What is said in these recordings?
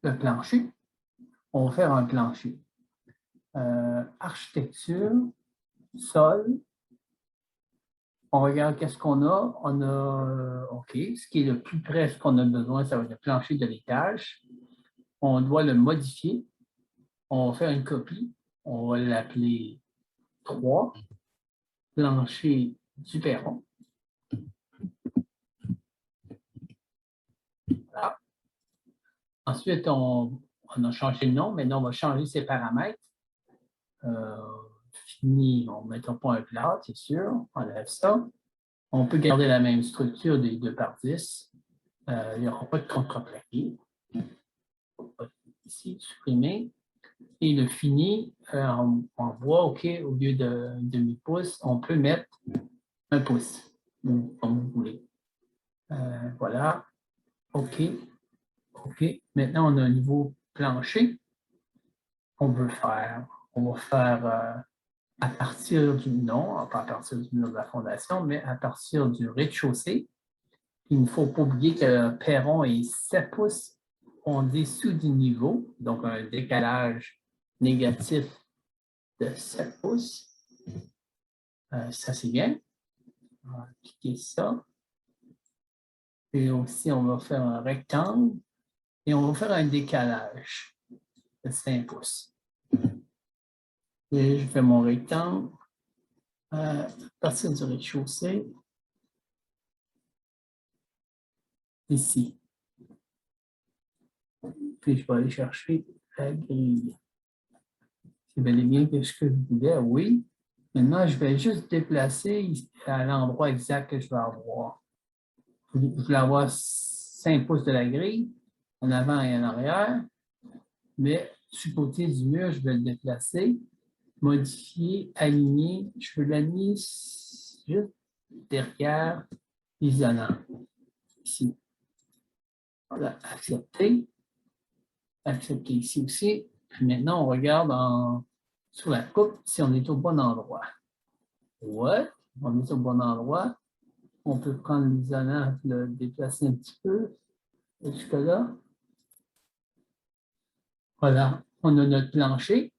le plancher. On va faire un plancher. Architecture, sol. On regarde qu'est-ce qu'on a. On a, OK, ce qui est le plus près, ce qu'on a besoin, ça va être le plancher de l'étage. On doit le modifier. On va faire une copie. On va l'appeler 3, plancher du perron. Voilà. Ensuite, on a changé le nom. Maintenant, on va changer ses paramètres. Fini, on ne mettra pas un plat, c'est sûr. On enlève ça. On peut garder la même structure des 2/10. Il n'y aura pas de contreplaqué. Ici, supprimer. Et le fini, on voit, OK, au lieu de demi-pouce, on peut mettre 1 pouce, comme vous voulez. Voilà. OK. OK. Maintenant, on a un niveau plancher qu'on veut faire. On va faire à partir du, non, pas à partir du mur de la fondation, mais à partir du rez-de-chaussée. Il ne faut pas oublier que le perron est 7 pouces en dessous du niveau, donc un décalage négatif de 7 pouces. Ça, c'est bien. On va cliquer ça. Et aussi, on va faire un rectangle et on va faire un décalage de 5 pouces. Et je fais mon rectangle à partir du rez-de-chaussée. Ici. Puis je vais aller chercher la grille. C'est bel et bien ce que je voulais, oui. Maintenant, je vais juste déplacer à l'endroit exact que je veux avoir. Je voulais avoir 5 pouces de la grille, en avant et en arrière, mais du côté du mur, je vais le déplacer, modifier, aligner. Je veux l'aligner juste derrière l'isolant, ici. Voilà, accepter. Accepter ici aussi. Puis maintenant, on regarde sur la coupe si on est au bon endroit. Ouais, on est au bon endroit. On peut prendre l'isolant, le déplacer un petit peu jusque-là. Voilà, on a notre plancher.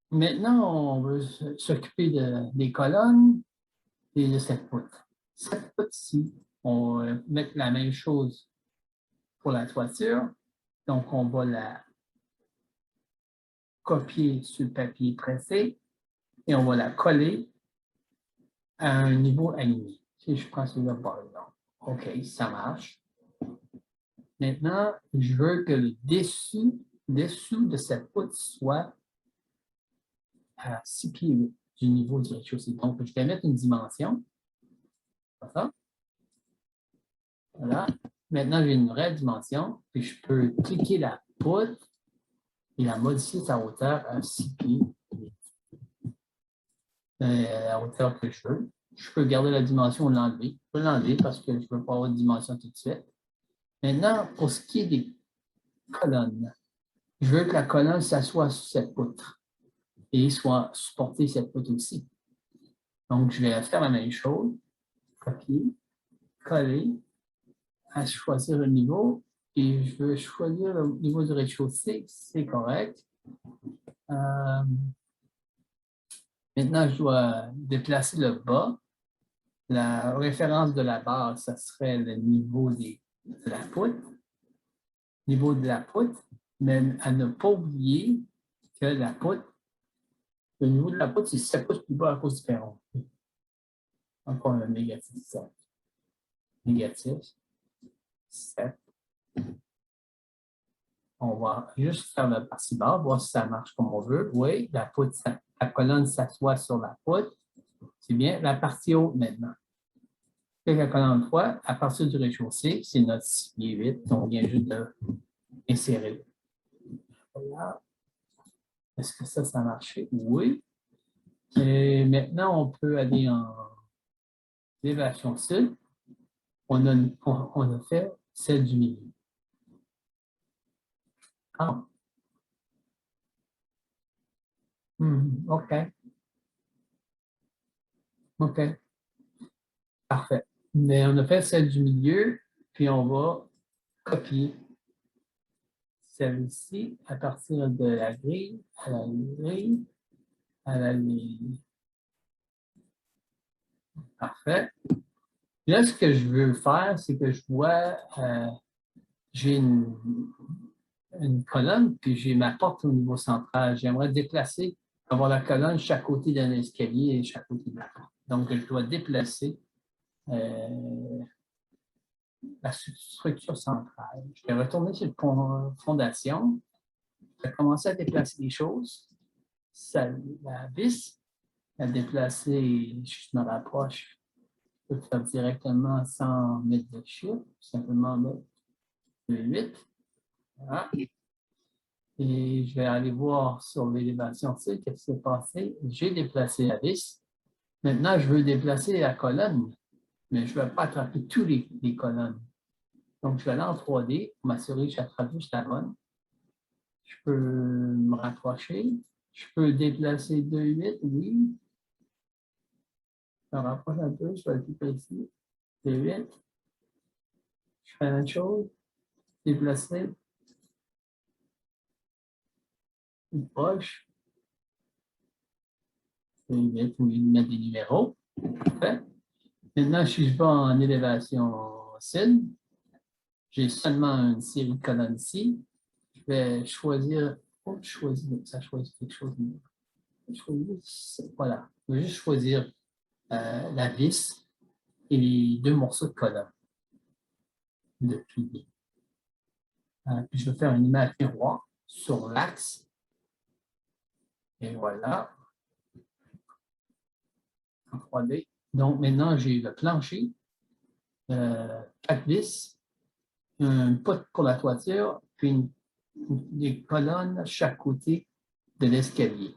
Maintenant, on veut s'occuper des colonnes et de cette poutre. Cette poutre-ci, on va mettre la même chose pour la toiture. Donc, on va la copier sur le papier pressé et on va la coller à un niveau aligné. Si je prends celui-là par exemple. OK, ça marche. Maintenant, je veux que le dessous de cette poutre soit à 6 pieds 8 du niveau du rez-de-chaussée. Donc, je vais mettre une dimension. Voilà. Voilà. Maintenant, j'ai une vraie dimension. Puis, je peux cliquer la poutre et la modifier sa hauteur à 6 pieds 8. La hauteur que je veux. Je peux garder la dimension ou l'enlever. Je peux l'enlever parce que je ne veux pas avoir de dimension tout de suite. Maintenant, pour ce qui est des colonnes, je veux que la colonne s'assoie sur cette poutre et soit supporter cette poutre aussi. Donc, je vais faire la même chose. Copier, coller, à choisir le niveau et je veux choisir le niveau du rez-de-chaussée, c'est correct. Maintenant, je dois déplacer le bas. La référence de la barre, ça serait le niveau de la poutre. Niveau de la poutre, mais à ne pas oublier que la poutre, le niveau de la poutre, c'est 7 pouces plus bas à cause du perron. Encore un négatif 7. Négatif 7. On va juste faire la partie basse, voir si ça marche comme on veut. Oui, la colonne s'assoit sur la poutre. C'est bien. La partie haute maintenant. La colonne 3, à partir du rez-de-chaussée, c'est notre 6 pieds 8 qu'on vient juste d'insérer. Voilà. Est-ce que ça a marché? Oui. Et maintenant, on peut aller en élévation sud. On a fait celle du milieu. Ah. OK. OK. Parfait. Mais on a fait celle du milieu, puis on va copier celle-ci à partir de la grille à la grille à la ligne. Parfait. Là, ce que je veux faire, c'est que je vois, j'ai une colonne, puis j'ai ma porte au niveau central. J'aimerais déplacer, avoir la colonne chaque côté d'un escalier et chaque côté de la porte. Donc, je dois déplacer la structure centrale. Je vais retourner sur le fondation. Je vais commencer à déplacer les choses. Ça, la vis, à déplacer, je me rapproche. Je peux le faire directement sans mettre de chiffre, simplement mettre le 8. Voilà. Et je vais aller voir sur l'élévation C, qu'est-ce qui s'est passé. J'ai déplacé la vis. Maintenant, je veux déplacer la colonne, mais je ne vais pas attraper tous les colonnes. Donc, je vais aller en 3D pour m'assurer que j'attrape juste la bonne. Je peux me rapprocher. Je peux déplacer 2,8, oui. Je me rapproche un peu, je vais être plus précis. 2,8. Je fais la même chose. Déplacer. Une poche. 2,8, oui, mettre des numéros. Parfait. Maintenant, si je vais en élévation SID, j'ai seulement une série de colonnes ici. Je vais choisir. Oh, ça choisit quelque chose. Voilà. Je vais juste choisir la vis et les deux morceaux de colonne de pilier. Puis je vais faire une image miroir sur l'axe. Et voilà. En 3D. Donc maintenant, j'ai le plancher, 4 vis, un pot pour la toiture, puis des colonnes à chaque côté de l'escalier.